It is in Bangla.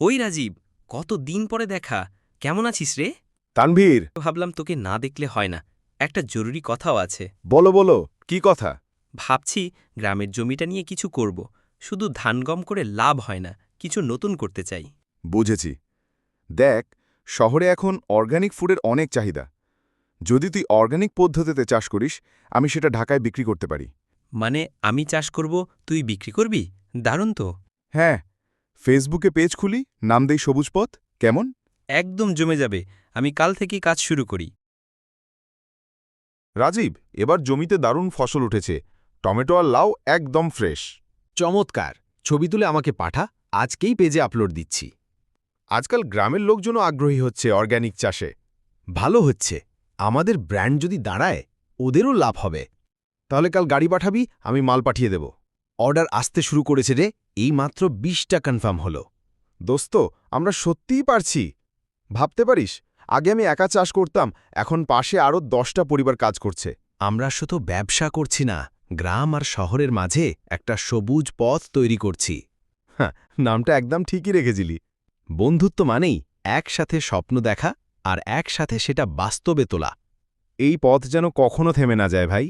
ওই রাজীব, কত দিন পরে দেখা। কেমন আছিস রে? তানভীর, ভাবলাম তোকে না দেখলে হয় না, একটা জরুরি কথাও আছে। বলো বলো, কি কথা? ভাবছি গ্রামের জমিটা নিয়ে কিছু করব। শুধু ধান গম করে লাভ হয় না, কিছু নতুন করতে চাই। বুঝেছি। দেখ, শহরে এখন অর্গানিক ফুডের অনেক চাহিদা। যদি তুই অর্গানিক পদ্ধতিতে চাষ করিস, আমি সেটা ঢাকায় বিক্রি করতে পারি। মানে আমি চাষ করব, তুই বিক্রি করবি? দারুণ তো। হ্যাঁ, ফেসবুকে পেজ খুলি, নাম দেই সবুজ পথ। কেমন? একদম জমে যাবে। আমি কাল থেকেই কাজ শুরু করি। রাজীব, এবার জমিতে দারুণ ফসল উঠেছে। টমেটো আর লাউ একদম ফ্রেশ। চমৎকার। ছবি তুলে আমাকে পাঠা, আজকেই পেজে আপলোড দিচ্ছি। আজকাল গ্রামের লোকজনও আগ্রহী হচ্ছে অর্গানিক চাষে। ভালো হচ্ছে। আমাদের ব্র্যান্ড যদি দাঁড়ায়, ওদেরও লাভ হবে। তাহলে কাল গাড়ি পাঠাবি, আমি মাল পাঠিয়ে দেব। অর্ডার আসতে শুরু করেছে রে, এই মাত্র 20টা কনফার্ম হলো। দোস্ত, আমরা সত্যিই পারছি। ভাবতে পারিস, আগে আমি একা চাষ করতাম, এখন পাশে আরও 10টা পরিবার কাজ করছে। আমরা শুধু ব্যবসা করছি না, গ্রাম আর শহরের মাঝে একটা সবুজ পথ তৈরি করছি। হ্যাঁ, নামটা একদম ঠিকই রেখেছিলি। বন্ধুত্ব মানেই একসাথে স্বপ্ন দেখা আর একসাথে সেটা বাস্তবে তোলা। এই পথ যেন কখনো থেমে না যায় ভাই।